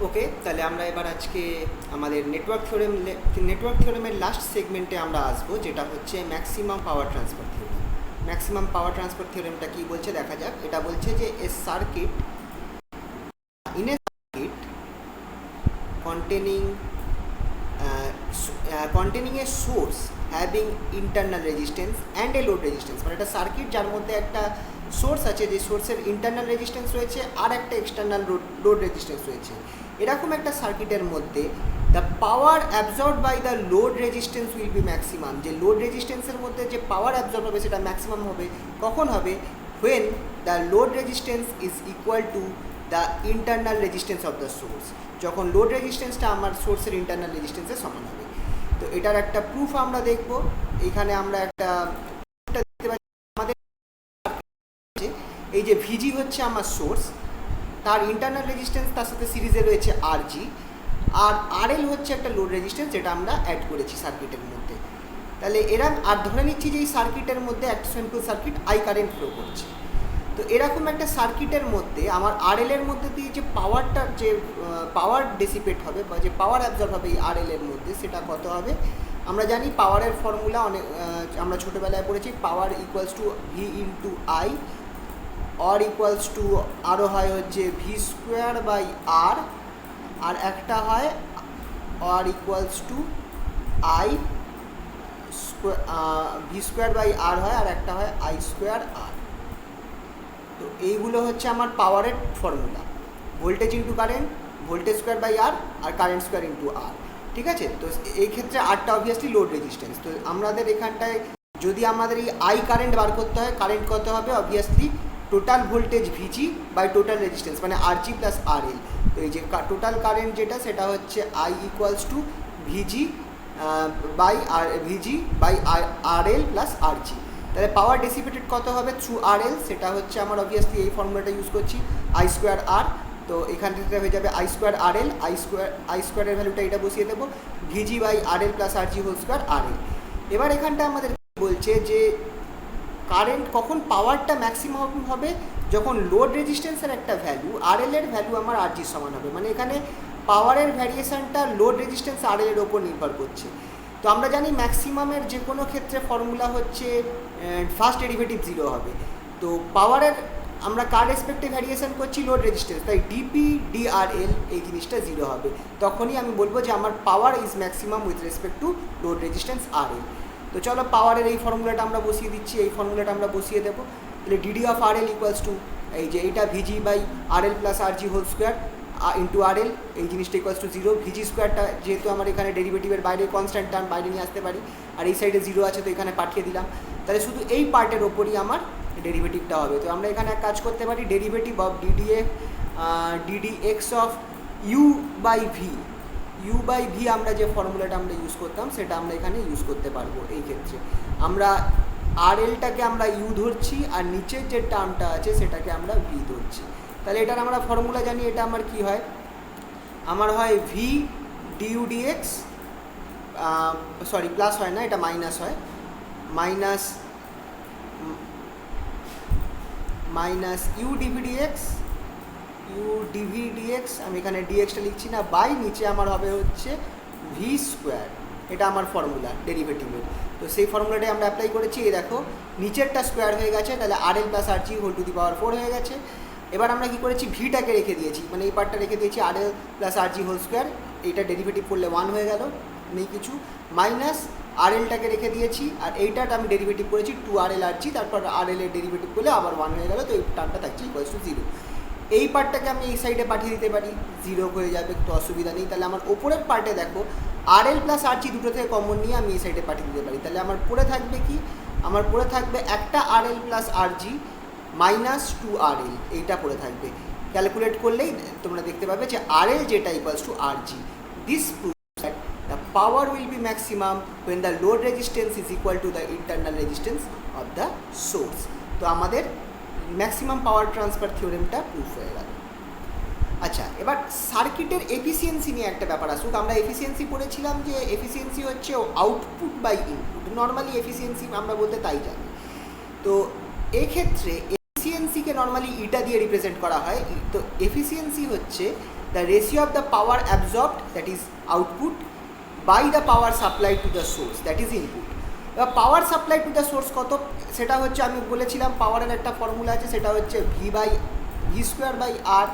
ওকে, তাহলে আমরা এবার আজকে আমাদের নেটওয়ার্ক থিওরেমের লাস্ট সেগমেন্টে আমরা আসবো, যেটা হচ্ছে maximum power transfer theorem. Maximum power transfer থিওরেমটা কি বলছে দেখা যাক। এটা বলছে যে a circuit in a circuit containing a source having internal resistance and a load resistance, মানে একটা সার্কিট যার মধ্যে একটা সোর্স আছে, যে সোর্সের ইন্টারনাল রেজিস্ট্যান্স রয়েছে আর একটা এক্সটার্নাল লোড রেজিস্ট্যান্স রয়েছে। এরকম একটা সার্কিটের মধ্যে the power absorb by the load resistance will be maximum. যে লোড রেজিস্ট্যান্সের মধ্যে যে পাওয়ার অ্যাবজর্ব হবে সেটা ম্যাক্সিমাম হবে। কখন হবে? when the load resistance is equal to the internal resistance of the source, যখন লোড রেজিস্ট্যান্সটা আমার সোর্সের ইন্টারনাল রেজিস্ট্যান্সের সমান হবে। তো এটার একটা প্রুফ আমরা দেখব। এখানে আমরা একটা দেখতে পাচ্ছি, আমাদের এই যে ভিজি হচ্ছে আমার সোর্স, তার ইন্টারনাল রেজিস্ট্যান্স তার সাথে সিরিজে রয়েছে আরজি, আর আরএল হচ্ছে একটা লোড রেজিস্ট্যান্স যেটা আমরা অ্যাড করেছি সার্কিটের মধ্যে। তাহলে এরা আর ধরে নিচ্ছি যে এই সার্কিটের মধ্যে একটা simple circuit I current flow করছে। তো এরকম একটা সার্কিটের মধ্যে আমার আরএলের মধ্যে দিয়ে যে পাওয়ারটা, যে পাওয়ার ডেসিপেট হবে বা যে পাওয়ার অ্যাবজর্ব হবে এই আরএলের মধ্যে, সেটা কত হবে? আমরা জানি পাওয়ারের ফর্মুলা অনেক আমরা ছোটোবেলায় পড়েছি, power equals to V into I, or equals to আরও হয় হচ্ছে ভি স্কোয়ার বাই আর, আর একটা হয় or equals to I V square by R হয়, আর একটা হয় আই স্কোয়ার আর। তো এইগুলো হচ্ছে আমার পাওয়ারের formula, voltage into current, voltage square by R, আর কারেন্ট স্কোয়ার ইন্টু আর। ঠিক আছে? তো এই ক্ষেত্রে আরটা অবভিয়াসলি লোড রেজিস্ট্যান্স। তো আমাদের এখানটায় যদি আমাদের এই আই কারেন্ট বার করতে হয়, কারেন্ট কত হবে? অবভিয়াসলি টোটাল ভোল্টেজ ভিজি বাই টোটাল রেজিস্ট্যান্স, মানে আরজি প্লাস আরএল। তো এই যে টোটাল কারেন্ট যেটা, সেটা হচ্ছে আই ইকুয়ালস টু ভিজি বাই আরএল প্লাস আরজি। তাহলে পাওয়ার ডেসিপেটেড কত হবে থ্রু আরএল? সেটা হচ্ছে আমার অবভিয়াসলি এই ফর্মুলাটা ইউজ করছি, আই স্কোয়ার আর। তো এখান থেকে হয়ে যাবে আই স্কোয়ার আরএল, আই স্কোয়ারের ভ্যালুটা এটা বসিয়ে দেবো, VG by RL plus RG whole square RL. এবার এখানটা আমাদের বলছে যে কারেন্ট কখন পাওয়ারটা ম্যাক্সিমাম হবে? যখন লোড রেজিস্ট্যান্সের একটা ভ্যালু আরএল এর ভ্যালু আমার আরজির সমান হবে। মানে এখানে পাওয়ারের ভ্যারিয়েশনটা লোড রেজিস্ট্যান্স আরএল এর ওপর নির্ভর করছে। তো আমরা জানি ম্যাক্সিমামের যে কোনো ক্ষেত্রে ফর্মুলা হচ্ছে ফার্স্ট ডেরিভেটিভ 0 হবে। তো পাওয়ারের আমরা কার রেসপেক্টে ভ্যারিয়েশন করছি? লোড রেজিস্ট্যান্স, তাই ডিপি ডিআরএল এই জিনিসটা 0 হবে। তখনই আমি বলবো যে আমার power is maximum with respect to load resistance RL. তো চলো পাওয়ারের এই ফর্মুলাটা আমরা বসিয়ে দিচ্ছি, এই ফর্মুলাটা আমরা বসিয়ে দেবো। তাহলে DD of RL equals to এই যে এইটা VG by RL plus RG whole square into RL, এই জিনিসটা ইকুয়ালস টু 0। ভিজি স্কোয়ারটা যেহেতু আমার এখানে ডেরিভেটিভের বাইরে কনস্ট্যান্ট টার্ম বাইরে নিয়ে আসতে পারি, আর এই সাইডে 0 আছে তো এখানে পাঠিয়ে দিলাম। তাহলে শুধু এই পার্টের ওপরই আমার ডেরিভেটিভটা হবে। তো আমরা এখানে এক কাজ করতে পারি, derivative of DDX of U by V, আমরা যে ফর্মুলাটা আমরা ইউজ করতাম সেটা আমরা এখানে ইউজ করতে পারবো। এই ক্ষেত্রে আমরা আরএলটাকে আমরা ইউ ধরছি, আর নিচের যে টার্মটা আছে সেটাকে আমরা ভি ধরছি। তাহলে এটার আমরা ফর্মুলা জানি, এটা আমার কি হয়? আমার হয় V DU DX, sorry plus হয় না, এটা মাইনাস হয়, মাইনাস ইউ ডিভি ডিএক্স, আমি এখানে ডিএক্সটা লিখছি না, বাই নিচে আমার হবে হচ্ছে ভি স্কোয়ার। এটা আমার ফর্মুলা ডেরিভেটিভের। তো সেই ফর্মুলাটাই আমরা অ্যাপ্লাই করেছি। এই দেখো নিচেরটা স্কোয়ার হয়ে গেছে, তাহলে RL plus RG whole to the power 4 হয়ে গেছে। এবার আমরা কী করেছি? ভিটাকে রেখে দিয়েছি, মানে এই পার্টটা রেখে দিয়েছি RL plus RG whole square, এইটা ডেরিভেটিভ করলে 1 হয়ে গেল, নেই কিছু, মাইনাস আরএলটাকে রেখে দিয়েছি, আর এইটাটা আমি ডেরিভেটিভ করেছি 2RL আরজি, তারপর আরএল এর ডেরিভেটিভ করলে আবার 1 হয়ে গেল। তো এই টার্মটা থাকছে ইকুয়ালস টু 0। এই পার্টটাকে আমি এই সাইডে পাঠিয়ে দিতে পারি, 0 হয়ে যাবে, তো অসুবিধা নেই। তাহলে আমার ওপরের পার্টে দেখো আরএল প্লাস আরজি দুটো থেকে কমন নিয়ে আমি এই সাইডে পাঠিয়ে দিতে পারি। তাহলে আমার পড়ে থাকবে কি? আমার পড়ে থাকবে একটা আরএল প্লাস আরজি মাইনাস 2RL, এইটা পড়ে থাকবে। ক্যালকুলেট করলেই তোমরা দেখতে পাবে যে আরএল যেটা equals to RG. This proves that the power will be maximum when the load resistance is equal to the internal resistance of the source। তো আমাদের ম্যাক্সিমাম পাওয়ার ট্রান্সফার থিওরেমটা প্রুফ হয়ে গেল। আচ্ছা, এবার সার্কিটের এফিসিয়েন্সি নিয়ে একটা ব্যাপার আসুক। আমরা এফিসিয়েন্সি পড়েছিলাম যে এফিসিয়েন্সি হচ্ছে output by input, normally efficiency আমরা বলতে তাই জানি। তো এক্ষেত্রে এফিসিয়েন্সিকে নর্মালি ইটা দিয়ে রিপ্রেজেন্ট করা হয়। তো এফিসিয়েন্সি হচ্ছে the ratio of the power absorbed that is output by the power supply to the source that is input. এবার power supply to the source কত, সেটা হচ্ছে আমি বলেছিলাম পাওয়ারের একটা ফর্মুলা আছে, সেটা হচ্ছে ভি স্কোয়ার বাই আর।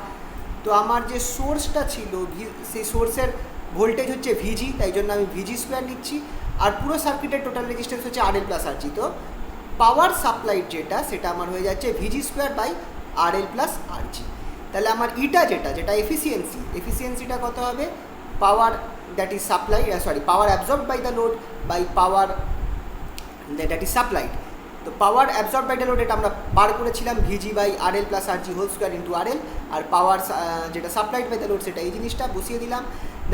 তো আমার যে সোর্সটা ছিল সেই সোর্সের ভোল্টেজ হচ্ছে ভিজি, তাই জন্য আমি ভিজি স্কোয়ার নিচ্ছি, আর পুরো সার্কিটের টোটাল রেজিস্ট্যান্স হচ্ছে আর এল প্লাস আর জি। তো পাওয়ার সাপ্লাই যেটা সেটা আমার হয়ে যাচ্ছে VG square by R L plus R G. তাহলে আমার ইটা যেটা এফিসিয়েন্সিটা কত হবে, power that is supply power absorbed by the load by power that is supplied. তো power absorb by the load এটা আমরা বার করেছিলাম VG by R L plus R G whole square into R L, আর power যেটা supplied by the load সেটা এই জিনিসটা বসিয়ে দিলাম।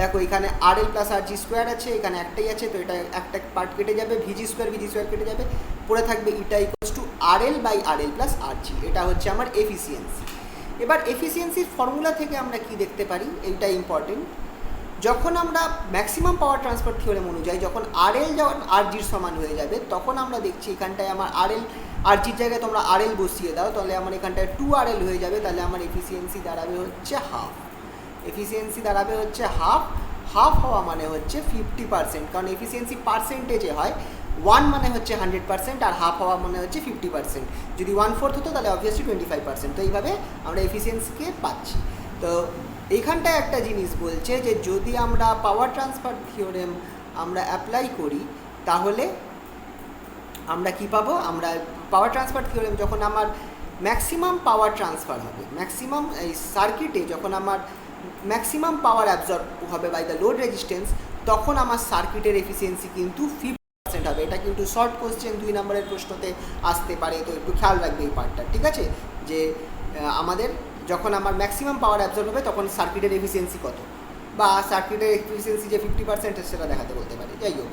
দেখো এখানে আর L plus R G square আছে, এখানে একটাই আছে, তো এটা একটা পার্ট কেটে যাবে, ভিজি স্কোয়ার কেটে যাবে, পড়ে থাকবে eta equals to R L by R L plus R G. এটা হচ্ছে আমার এফিসিয়েন্সি। এবার এফিসিয়েন্সির ফর্মুলা থেকে আমরা কি দেখতে পারি, এইটা ইম্পর্টেন্ট। যখন আমরা ম্যাক্সিমাম পাওয়ার ট্রান্সফার থিওরেম অনুযায়ী যখন আর এল যখন আর জির সমান হয়ে যাবে, তখন আমরা দেখছি এখানটায় আমার আর এল আর জির জায়গায় তোমরা আর এল বসিয়ে দাও, তাহলে আমার এখানটায় 2 আর এল হয়ে যাবে, তাহলে আমার এফিসিয়েন্সি দাঁড়াবে হচ্ছে হাফ। হাফ হওয়া মানে হচ্ছে 50%, কারণ এফিসিয়েন্সি পার্সেন্টেজে হয়, 1 মানে হচ্ছে 100% আর হাফ হওয়া মানে হচ্ছে 50%। যদি 1/4 হতো তাহলে অবভিয়াসলি 25%। তো এইভাবে আমরা এফিসিয়েন্সিকে পাচ্ছি। তো এইখানটায় একটা জিনিস বলছে যে যদি আমরা পাওয়ার ট্রান্সফার থিওরেম আমরা অ্যাপ্লাই করি, তাহলে আমরা কি পাবো, আমরা পাওয়ার ট্রান্সফার থিওরেম যখন আমার ম্যাক্সিমাম পাওয়ার ট্রান্সফার হবে, ম্যাক্সিমাম এই সার্কিটে যখন আমার ম্যাক্সিমাম পাওয়ার অ্যাবজর্ব হবে বাই দ্য লোড রেজিস্ট্যান্স, তখন আমার সার্কিটের এফিসিয়েন্সি কিন্তু 50% হবে। এটা কিন্তু শর্ট কোশ্চেন 2 নম্বরের প্রশ্নতে আসতে পারে, তো একটু খেয়াল রাখবে এই পার্টটা, ঠিক আছে? যে আমাদের যখন আমার ম্যাক্সিমাম পাওয়ার অ্যাবজর্ব হবে তখন সার্কিটের এফিসিয়েন্সি কত, বা সার্কিটের এফিসিয়েন্সি যে 50% সেটা দেখাতে বলতে পারে। যাই হোক,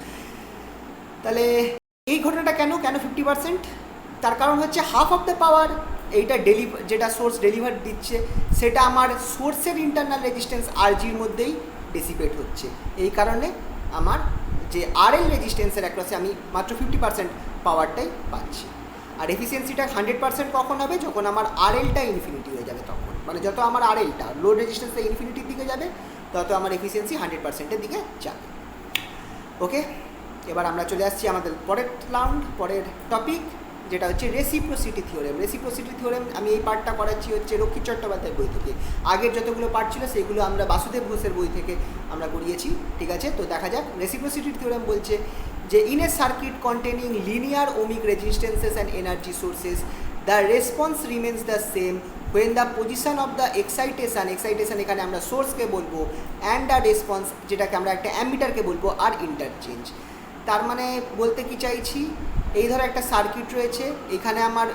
তাহলে এই ঘটনাটা কেন 50%? তার কারণ হচ্ছে হাফ অফ দ্য পাওয়ার এইটা যেটা সোর্স ডেলিভার দিচ্ছে সেটা আমার সোর্সের ইন্টারনাল রেজিস্ট্যান্স আর জির মধ্যেই ডিসিপেট হচ্ছে। এই কারণে আমার যে আর এল রেজিস্ট্যান্সের অ্যাক্রসে আমি মাত্র 50% পাওয়ারটাই পাচ্ছি। আর এফিসিয়েন্সিটা 100% কখন হবে, যখন আমার আর এলটা ইনফিনিটি হয়ে যাবে, তখন মানে যত আমার আর এলটা লোড রেজিস্ট্যান্সটা ইনফিনিটির দিকে যাবে, তত আমার এফিসিয়েন্সি 100%-এর দিকে যাবে। ওকে, এবার আমরা চলে আসছি আমাদের পরের টপিক, যেটা হচ্ছে রেসিপ্রোসিটি থিওরেম। আমি এই পার্টটা করাচ্ছি হচ্ছে রক্ষিত চট্টোপাধ্যায়ের বই থেকে। আগের যতগুলো পার্ট ছিল সেগুলো আমরা বাসুদেব ঘোষের বই থেকে আমরা করিয়েছি, ঠিক আছে? তো দেখা যাক, রেসিপ্রোসিটি থিওরেম বলছে যে in a circuit containing linear ohmic resistances and energy sources the response remains the same when the position of the excitation এখানে আমরা সোর্সকে বলবো, অ্যান্ড দ্য রেসপন্স যেটাকে আমরা একটা অ্যামিটারকে বলবো, আর ইন্টারচেঞ্জ। তার মানে বলতে কি চাইছি, এই ধরো একটা সার্কিট রয়েছে, এখানে আমার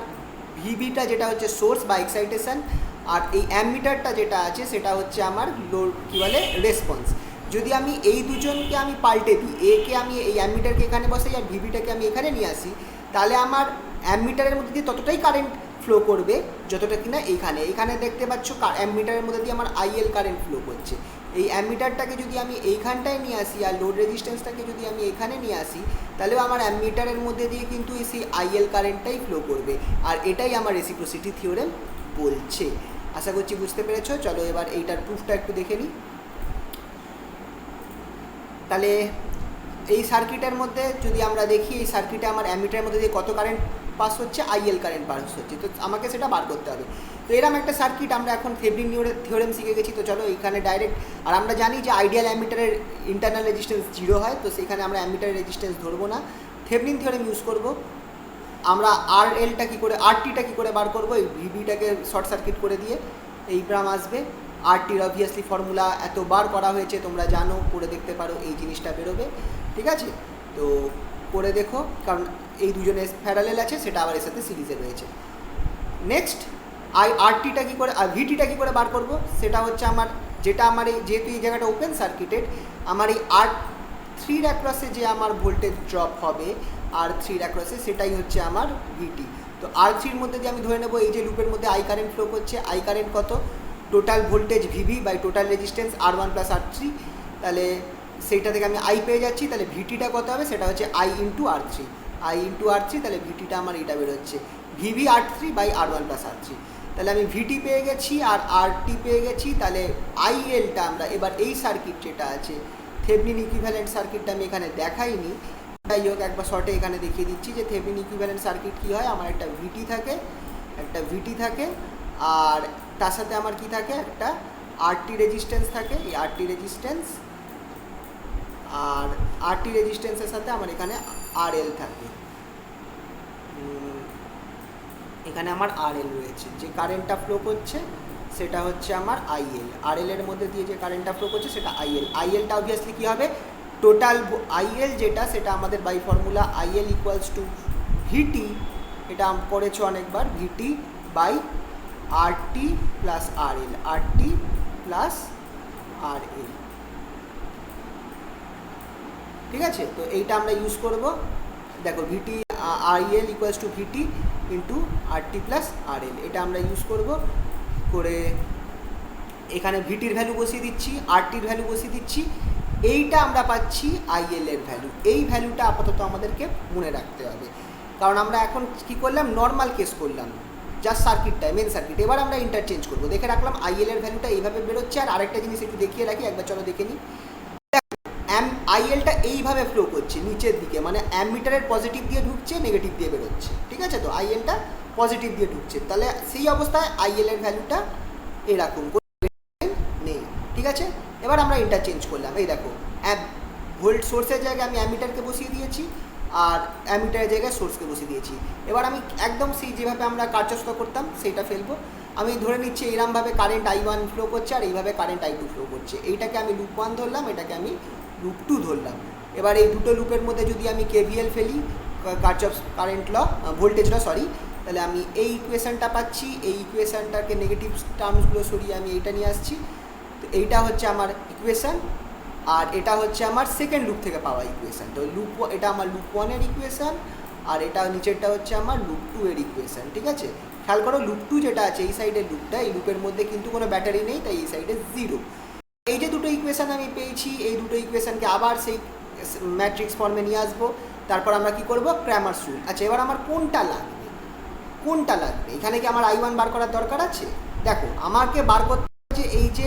ভিবিটা যেটা হচ্ছে সোর্স বা এক্সাইটেশন, আর এই অ্যামিটারটা যেটা আছে সেটা হচ্ছে আমার লোড কী বলে রেসপন্স। যদি আমি এই দুজনকে আমি পাল্টে দিই, একে আমি এই অ্যামিটারকে এখানে বসাই আর ভিবিটাকে আমি এখানে নিয়ে আসি, তাহলে আমার অ্যামিটারের মধ্যে দিয়ে ততটাই কারেন্ট ফ্লো করবে যতটা কিনা এইখানে দেখতে পাচ্ছ অ্যামিটারের মধ্যে দিয়ে আমার আইএল কারেন্ট ফ্লো করছে। এই অ্যামিটারটাকে যদি আমি এইখানটায় নিয়ে আসি আর লোড রেজিস্ট্যান্সটাকে যদি আমি এখানে নিয়ে আসি, তাহলেও আমার অ্যামিটারের মধ্যে দিয়ে কিন্তু সেই আইএল কারেন্টটাই ফ্লো করবে। আর এটাই আমার রেসিপ্রোসিটি থিওরেম বলছে। আশা করছি বুঝতে পেরেছো। চলো এবার এইটার প্রুফটা একটু দেখে নিই। তাহলে এই সার্কিটের মধ্যে যদি আমরা দেখি, এই সার্কিটে আমার অ্যামিটারের মধ্যে দিয়ে কত কারেন্ট পাস হচ্ছে, আইএল কারেন্ট পাস হচ্ছে, তো আমাকে সেটা বার করতে হবে। তো এরকম একটা সার্কিট আমরা এখন থেভেনিন থিওরেম শিখে গেছি, তো চলো এইখানে ডাইরেক্ট, আর আমরা জানি যে আইডিয়াল অ্যামিটারের ইন্টারনাল রেজিস্ট্যান্স 0 হয়, তো সেখানে আমরা অ্যামিটারের রেজিস্ট্যান্স ধরবো না, থেভেনিন থিওরেম ইউজ করব। আমরা আরটিটা কী করে বার করবো, এই ভিবিটাকে শর্ট সার্কিট করে দিয়ে এই ব্রাম আসবে। আরটির অবভিয়াসলি ফর্মুলা এতবার করা হয়েছে, তোমরা জানো, করে দেখতে পারো, এই জিনিসটা বেরোবে, ঠিক আছে? তো করে দেখো, কারণ এই দুজনে প্যারালেল আছে, সেটা আবার এর সাথে সিরিজে রয়েছে। নেক্সট আরটিটা কী করে, আর ভিটিটা কী করে বার করবো, সেটা হচ্ছে আমার যেহেতু এই জায়গাটা ওপেন সার্কিটেড, আমার এই R3 অ্যাক্রসে যে আমার ভোল্টেজ ড্রপ হবে, R3 অ্যাক্রসে, সেটাই হচ্ছে আমার ভিটি। তো R3-র মধ্যে যে আমি ধরে নেবো এই যে লুপের মধ্যে আই কারেন্ট ফ্লো করছে, আই কারেন্ট কত, টোটাল ভোল্টেজ ভিভি by total resistance R1 + R3, তাহলে সেইটা থেকে আমি আই পেয়ে যাচ্ছি। তাহলে ভিটিটা কত হবে, সেটা হচ্ছে আই ইন্টু আর থ্রি, তাহলে ভিটিটা আমার এটা বেরোচ্ছে VV R3 by R1 + R3। তাহলে আমি ভিটি পেয়ে গেছি আর আরটি পেয়ে গেছি। তাহলে আইএলটা আমরা এবার এই সার্কিট যেটা আছে থেভনিন ইকুইভ্যালেন্ট সার্কিটটা আমি এখানে দেখাইনি, যাই হোক একবার শর্টে এখানে দেখিয়ে দিচ্ছি যে থেভনিন ইকুইভ্যালেন্ট সার্কিট কী হয়। আমার একটা ভিটি থাকে আর তার সাথে আমার কি থাকে, একটা আরটি রেজিস্ট্যান্স থাকে। এই আরটি রেজিস্ট্যান্স আর আরটি রেজিস্ট্যান্সের সাথে আমার এখানে আরএল থাকে। এখানে আমার আরএল রয়েছে, যে কারেন্টটা ফ্লো করছে সেটা হচ্ছে আমার আইএল। আরএল এর মধ্যে দিয়ে যে কারেন্টটা ফ্লো করছে সেটা আইএল। আইএলটা অবভিয়াসলি কী হবে, টোটাল আইএল যেটা সেটা আমাদের by formula IL equals to VT, এটা করেছো অনেকবার, VT by RT plus RL, RT plus RL. ঠিক আছে, তো এইটা আমরা ইউজ করব। দেখো VT IL equals to VT into RT plus RL, এটা আমরা ইউজ করব করে এখানে ভিটির ভ্যালু বসিয়ে দিচ্ছি, আরটির ভ্যালু বসিয়ে দিচ্ছি। এইটা আমরা পাচ্ছি আইএল এর ভ্যালু। এই ভ্যালুটা আপাতত আমাদেরকে মনে রাখতে হবে, কারণ আমরা এখন কি করলাম, নর্মাল কেস করলাম জাস্ট সার্কিটটা, মেন সার্কিট। এবার আমরা ইন্টারচেঞ্জ করবো। দেখে রাখলাম আইএল এর ভ্যালুটা এইভাবে বেরোচ্ছে। আর আরেকটা জিনিস একটু দেখিয়ে রাখি, একবার চলো দেখে নিই। আইএলটা এইভাবে ফ্লো করছে নিচের দিকে, মানে অ্যামমিটারের পজিটিভ দিয়ে ঢুকছে, নেগেটিভ দিয়ে বেরোচ্ছে। ঠিক আছে, তো আইএলটা পজিটিভ দিয়ে ঢুকছে, তাহলে সেই অবস্থায় আইএল এর ভ্যালুটা এরকম নেই। ঠিক আছে, এবার আমরা ইন্টারচেঞ্জ করলাম। এই দেখো, ভোল্ট সোর্সের জায়গায় আমি অ্যামিটারকে বসিয়ে দিয়েছি আর অ্যামিটারের জায়গায় সোর্সকে বসিয়ে দিয়েছি। এবার আমি একদম সেই যেভাবে আমরা কার্যস্থ করতাম সেইটা ফেলবো। আমি ধরে নিচ্ছি এইরকমভাবে কারেন্ট I1 ফ্লো করছে আর এইভাবে কারেন্ট I2 ফ্লো করছে। এইটাকে আমি লুপ 1 ধরলাম, এটাকে আমি লুপ 2 ধরলাম। এবার এই দুটো লুপের মধ্যে যদি আমি কেভিএল ফেলি, Kirchhoff current law, voltage law sorry, তাহলে আমি এই ইকুয়েশনটা পাচ্ছি। এই ইকুয়েশনটাকে নেগেটিভ টার্মসগুলো সরিয়ে আমি এইটা নিয়ে আসছি। তো এইটা হচ্ছে আমার ইকুয়েশন আর এটা হচ্ছে আমার সেকেন্ড লুপ থেকে পাওয়া ইকুয়েশন। তো এটা আমার লুপ 1 এর ইকুয়েশন আর এটা নিচেরটা হচ্ছে আমার লুপ 2 এর ইকুয়েশন। ঠিক আছে, খেয়াল করো লুপ 2 যেটা আছে এই সাইডের লুপটা, এই লুপের মধ্যে কিন্তু কোনো ব্যাটারি নেই, তাই এই সাইডে 0। এই যে দুটো ইকুয়েশন আমি পেয়েছি, এই দুটো ইকুয়েশনকে আবার সেই ম্যাট্রিক্স ফর্মে নিয়ে আসবো। তারপর আমরা কি করব, ক্র্যামারস রুল। আচ্ছা, এবার আমার কোনটা লাগবে, এখানে কি আমার I1 বার করার দরকার আছে? দেখো, আমাকে বার করতে হবে যে এই যে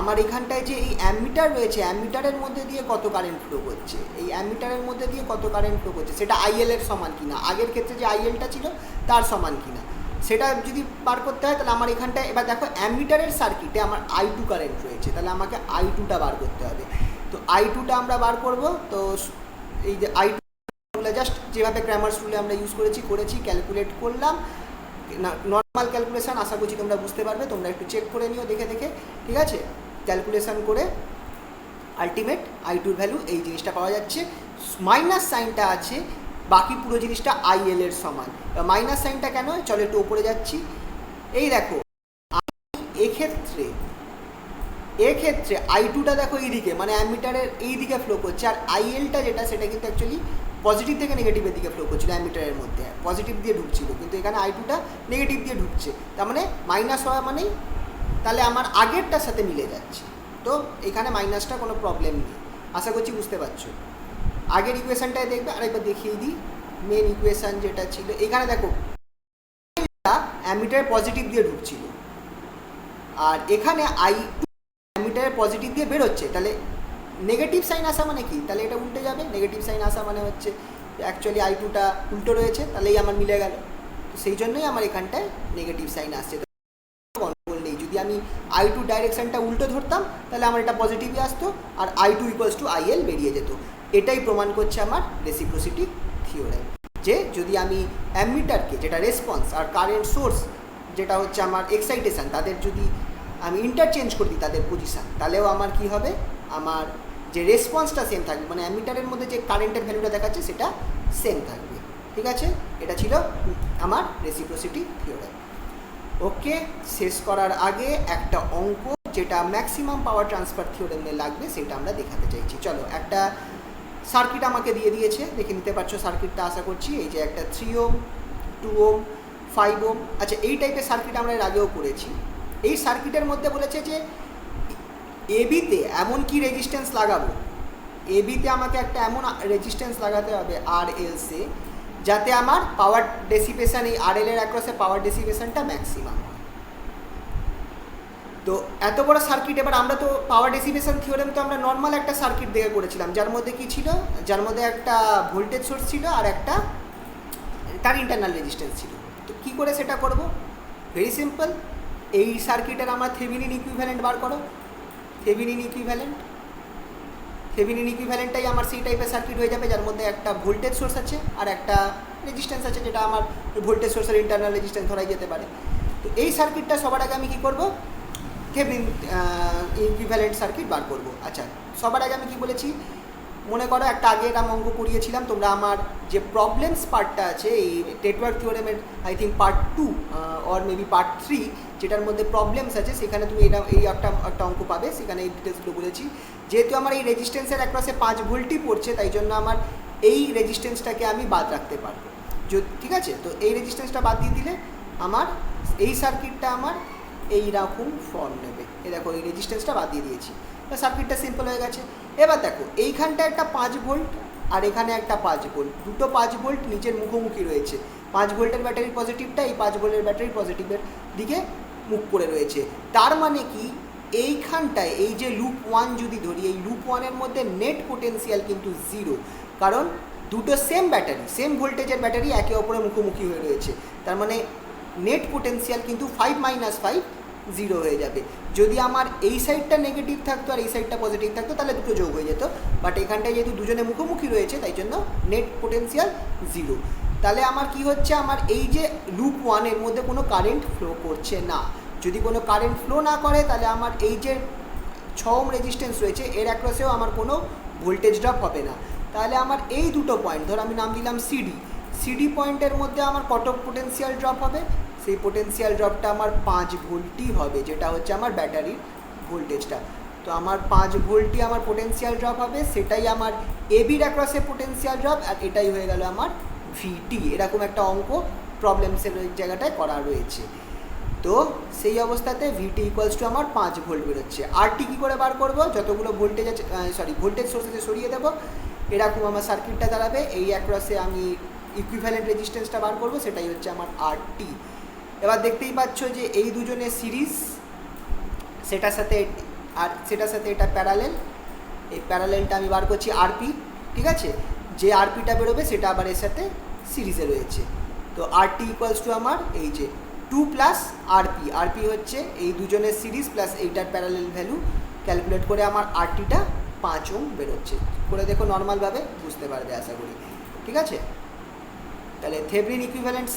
আমার এখানটায় যে এই অ্যামমিটার রয়েছে, অ্যামমিটারের মধ্যে দিয়ে কত কারেন্ট ফ্লো করছে, এই অ্যামমিটারের মধ্যে দিয়ে কত কারেন্ট ফ্লো করছে সেটা আইএল এর সমান কিনা, আগের ক্ষেত্রে যে আইএলটা ছিল তার সমান কিনা, সেটা যদি বার করতে হয় তাহলে আমার এখানটায়, এবার দেখো অ্যামমিটারের সার্কিটে আমার I2 কারেন্ট রয়েছে, তাহলে আমাকে I2টা বার করতে হবে। তো I2টা আমরা বার করব। তো এই যে I2 জাস্ট যেভাবে ক্র্যামারস রুলে আমরা ইউজ করেছি, ক্যালকুলেট করলাম। নর্মাল ক্যালকুলেশন, আশা করছি তোমরা বুঝতে পারবে, তোমরা একটু চেক করে নিও দেখে। ঠিক আছে, ক্যালকুলেশন করে আলটিমেট I2 ভ্যালু এই জিনিসটা পাওয়া যাচ্ছে। মাইনাস সাইনটা আছে, বাকি পুরো জিনিসটা আইএল এর সমান। মাইনাস সাইনটা কেন, চলো একটু ওপরে যাচ্ছি। এই দেখো, এক্ষেত্রে I2টা দেখো এইদিকে, মানে অ্যামিটারের এই দিকে ফ্লো করছে, আর আইএলটা যেটা সেটা কিন্তু অ্যাকচুয়ালি পজিটিভ থেকে নেগেটিভের দিকে ফ্লো করছিল। অ্যামিটারের মধ্যে পজিটিভ দিয়ে ঢুকছিল, কিন্তু এখানে I2টা নেগেটিভ দিয়ে ঢুকছে, তার মানে মাইনাস হওয়া মানেই তাহলে আমার আগেরটার সাথে মিলে যাচ্ছে। তো এখানে মাইনাসটা কোনো প্রবলেম নেই, আশা করছি বুঝতে পারছো। আগের ইকুয়েশনটায় দেখবে, আরেকবার দেখিয়ে দিই। মেন ইকুয়েশন যেটা ছিল, এখানে দেখো অ্যামিটার পজিটিভ দিয়ে ঢুকছিল আর এখানে I2 অ্যামিটারের পজিটিভ দিয়ে বেরোচ্ছে, তাহলে নেগেটিভ সাইন আসা মানে কি, তাহলে এটা উল্টে যাবে। নেগেটিভ সাইন আসা মানে হচ্ছে অ্যাকচুয়ালি I2টা উল্টো রয়েছে, তাহলেই আমার মিলে গেল। সেই জন্যই আমার এখানটায় নেগেটিভ সাইন আসছে। গন্ডগোল নেই, যদি আমি I2 ডাইরেকশনটা উল্টো ধরতাম তাহলে আমার এটা পজিটিভই আসতো আর I2 ইকুয়ালস টু IL বেরিয়ে যেত। এটাই প্রমাণ করছে আমার রেসিপ্রোসিটি থিওরেম, যে যদি আমি অ্যামিটারকে, যেটা রেসপন্স, আর কারেন্ট সোর্স যেটা হচ্ছে আমার এক্সাইটেশন, তাদের যদি আমি ইন্টারচেঞ্জ করে দিই তাদের পজিশান, তাহলেও আমার কি হবে, আমার যে রেসপন্সটা সেম থাকবে, মানে অ্যামিটারের মধ্যে যে কারেন্টের ভ্যালুটা দেখাচ্ছে সেটা সেম থাকবে। ঠিক আছে, এটা ছিল আমার রেসিপ্রোসিটি থিওরেম। ওকে, শেষ করার আগে একটা অঙ্ক যেটা ম্যাক্সিমাম পাওয়ার ট্রান্সফার থিওরেমে লাগবে সেটা আমরা দেখাতে চাইছি। চলো, একটা সার্কিট আমাকে দিয়ে দিয়েছে, দেখে নিতে পারছো সার্কিটটা, আশা করছি। এই যে একটা 3 ওহম, 2 ওহম, 5 ওহম। আচ্ছা, এই টাইপের সার্কিট আমরা এর আগেও করেছি। এই সার্কিটের মধ্যে বলেছে যে এবিতে এমন কি রেজিস্ট্যান্স লাগাবো, এবিতে আমাকে একটা এমন রেজিস্ট্যান্স লাগাতে হবে RLC, যাতে আমার পাওয়ার ডেসিপেশন, এই RL এর অ্যাক্রসে পাওয়ার ডেসিপেশনটা ম্যাক্সিমাম হয়। তো এত বড় সার্কিট, এবার আমরা তো পাওয়ার ডিসিপেশন থিওরেম তো আমরা নর্মাল একটা সার্কিট দেখে করেছিলাম, যার মধ্যে কি ছিল, যার মধ্যে একটা ভোল্টেজ সোর্স ছিল আর একটা তার ইন্টারনাল রেজিস্ট্যান্স ছিল। তো কী করে সেটা করব? ভেরি সিম্পল, এই সার্কিটের আমরা থেভেনিন ইকুইভ্যালেন্ট বার করো। থেভেনিন ইকুইভ্যালেন্টটাই আমার সেই টাইপের সার্কিট হয়ে যাবে, যার মধ্যে একটা ভোল্টেজ সোর্স আছে আর একটা রেজিস্ট্যান্স আছে, যেটা আমার ভোল্টেজ সোর্সের ইন্টারনাল রেজিস্ট্যান্স ধরাই যেতে পারে। তো এই সার্কিটটা সবার আগে আমি কী করবো, থেভেনিন ইকুইভ্যালেন্ট সার্কিট বার করব। আচ্ছা, সবার আগে আমি কি বলেছি মনে করো, একটা আগে এটা অঙ্ক করিয়েছিলাম তোমরা, আমার যে প্রবলেমস পার্টটা আছে এই নেটওয়ার্ক থিওরেমের I think part 2 or maybe part 3, যেটার মধ্যে প্রবলেমস আছে, সেখানে তুমি এই একটা অঙ্ক পাবে, সেখানে এই ডিটেলসগুলো বলেছি। যেহেতু আমার এই রেজিস্ট্যান্সের অ্যাক্রসে 5 ভোল্টই পড়ছে, তাই জন্য আমার এই রেজিস্ট্যান্সটাকে আমি বাদ রাখতে পারবো। ঠিক আছে, তো এই রেজিস্ট্যান্সটা বাদ দিয়ে দিলে আমার এই সার্কিটটা আমার এইরকম ফর্ম নেবে। এই দেখো, এই রেজিস্ট্যান্সটা বাদ দিয়ে দিয়েছি, সার্কিটটা সিম্পল হয়ে গেছে। এবার দেখো, এইখানটা একটা 5 ভোল্ট আর এখানে একটা 5 ভোল্ট, দুটো 5 ভোল্ট নিচের মুখোমুখি রয়েছে। 5 ভোল্টের ব্যাটারির পজিটিভটা এই 5 ভোল্টের ব্যাটারির পজিটিভের দিকে মুখ করে রয়েছে। তার মানে কি, এইখানটায় এই যে লুপ 1 যদি ধরি, এই লুপ 1-এর মধ্যে নেট পোটেন্সিয়াল কিন্তু 0, কারণ দুটো সেম ব্যাটারি, সেম ভোল্টেজের ব্যাটারি একে অপরের মুখোমুখি হয়ে রয়েছে। তার মানে নেট পোটেন্সিয়াল কিন্তু 5 - 5 0 হয়ে যাবে। যদি আমার এই সাইডটা নেগেটিভ থাকতো আর এই সাইডটা পজিটিভ থাকতো, তাহলে দুটো যোগ হয়ে যেত, বাট এখানটায় যেহেতু দুজনে মুখোমুখি রয়েছে, তাই জন্য নেট পোটেন্সিয়াল 0। তাহলে আমার কি হচ্ছে, আমার এই যে লুপ 1-এর মধ্যে কোনো কারেন্ট ফ্লো করছে না। যদি কোনো কারেন্ট ফ্লো না করে, তাহলে আমার এই যে 6 ওহম রেজিস্ট্যান্স রয়েছে এর অ্যাক্রসেও আমার কোনো ভোল্টেজ ড্রপ হবে না। তাহলে আমার এই দুটো পয়েন্ট, ধর আমি নাম দিলাম সিডি পয়েন্টের মধ্যে আমার কত পোটেন্সিয়াল ড্রপ হবে, সেই পোটেন্সিয়াল ড্রপটা আমার 5 ভোল্টই হবে, যেটা হচ্ছে আমার ব্যাটারির ভোল্টেজটা। তো আমার 5 ভোল্টই আমার পোটেন্সিয়াল ড্রপ হবে, সেটাই আমার এবির অ্যাক্রসে পোটেন্সিয়াল ড্রপ, আর এটাই হয়ে গেল আমার ভিটি। এরকম একটা অঙ্ক প্রবলেমসের জায়গাটায় করা রয়েছে। তো সেই অবস্থাতে ভিটি ইকুয়ালস টু আমার 5 ভোল্ট বেরোচ্ছে। আরটি কী করে বার করবো, যতগুলো ভোল্টেজ আছে ভোল্টেজ সোর্স আছে সরিয়ে দেবো, এরকম আমার সার্কিটটা দাঁড়াবে। এই অ্যাক্রসে আমি ইকুইভ্যালেন্ট রেজিস্ট্যান্সটা বার করবো, সেটাই হচ্ছে আমার আরটি। এবার দেখতেই পাচ্ছ যে এই দুজনের সিরিজ, সেটার সাথে এটা প্যারালেল। এই প্যারালেলটা আমি বার করছি আরপি, ঠিক আছে। যে আরপিটা বেরোবে সেটা আবার এর সাথে সিরিজে রয়েছে। তো আরটি ইকুয়ালস টু আমার এই যে 2 প্লাস আরপি হচ্ছে এই দুজনের সিরিজ প্লাস এইটার প্যারালেল ভ্যালু, ক্যালকুলেট করে আমার আরটিটা 5 ওহম বেরোচ্ছে। করে দেখো, নর্মালভাবে বুঝতে পারবে আশা করি, ঠিক আছে। তাহলে থেভেনিন ইকুইভ্যালেন্ট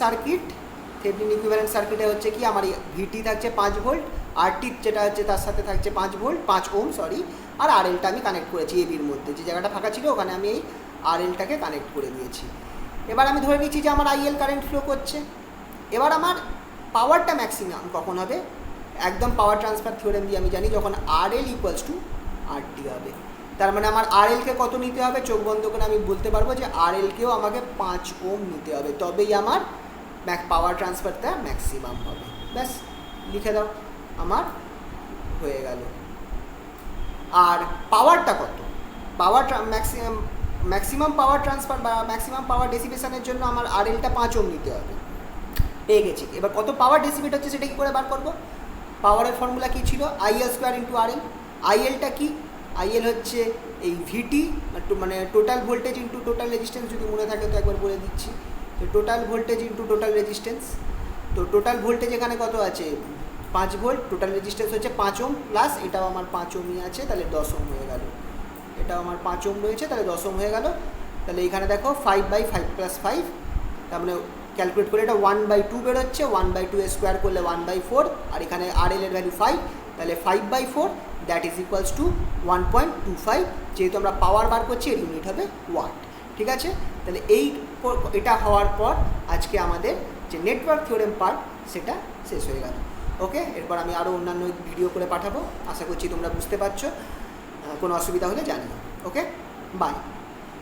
সার্কিটে হচ্ছে কি, আমার ভিটি থাকছে 5 ভোল্ট, আরটি যেটা হচ্ছে তার সাথে থাকছে 5 ভোল্ট 5 ওহম আর আরএলটা আমি কানেক্ট করেছি এবির মধ্যে, যে জায়গাটা ফাঁকা ছিল ওখানে আমি এই আরএলটাকে কানেক্ট করে দিয়েছি। এবার আমি ধরে নিচ্ছি যে আমার আইএল কারেন্ট ফ্লো করছে। এবার আমার পাওয়ারটা ম্যাক্সিমাম কখন হবে, একদম পাওয়ার ট্রান্সফার থিওরেম দিয়ে আমি জানি, যখন আরএল ইকুয়ালস টু আরটি হবে। তার মানে আমার আরএলকে কত নিতে হবে, চোখ বন্ধ করে আমি বলতে পারবো যে আরএলকেও আমাকে 5 ওহম নিতে হবে, তবেই আমার পাওয়ার ট্রান্সফারটা ম্যাক্সিমাম হবে। ব্যাস, লিখে দাও, আমার হয়ে গেল। আর পাওয়ারটা কত, ম্যাক্সিমাম পাওয়ার ট্রান্সফার বা ম্যাক্সিমাম পাওয়ার ডেসিপেশনের জন্য আমার আরএলটা 5 ওহম নিতে হবে, পেয়ে গেছি। এবার কত পাওয়ার ডেসিপেট হচ্ছে সেটা কী করে বার করবো, পাওয়ারের ফর্মুলা কী ছিল, আইএল স্কোয়ার ইন্টু আরএল। আইএলটা কি, আইএল হচ্ছে এই ভিটি, মানে total voltage into total resistance, যদি মনে থাকে তো একবার বলে দিচ্ছি। তো total voltage into total resistance, তো টোটাল ভোল্টেজ এখানে কত আছে 5 ভোল্ট, টোটাল রেজিস্ট্যান্স হচ্ছে 5 ওহম, প্লাস এটাও আমার 5 ওহমই আছে, তাহলে 10 ওহম হয়ে গেল। এটাও আমার 5 ওহম রয়েছে, তাহলে 10 ওহম হয়ে গেল। তাহলে এখানে দেখো 5/5 + 5, তার মানে ক্যালকুলেট করে এটা 1/2 বেরোচ্ছে, 1/2 স্কোয়ার করলে 1/4, আর এখানে আরএল এর ভ্যালু 5, তাহলে 5/4 দ্যাট ইজ ইকুয়ালস টু 1.25। যেহেতু আমরা পাওয়ার বার করছি, এর ইউনিট হবে ওয়াট, ঠিক আছে। তাহলে এটা হওয়ার পর আজকে আমাদের যে নেটওয়ার্ক থিওরেম পার্ট সেটা শেষ হয়ে গেল। ওকে, এরপর আমি আরও অন্যান্য ভিডিও করে পাঠাবো, আশা করছি তোমরা বুঝতে পারছো। কোনো অসুবিধা হলে জানিও। ওকে, বাই।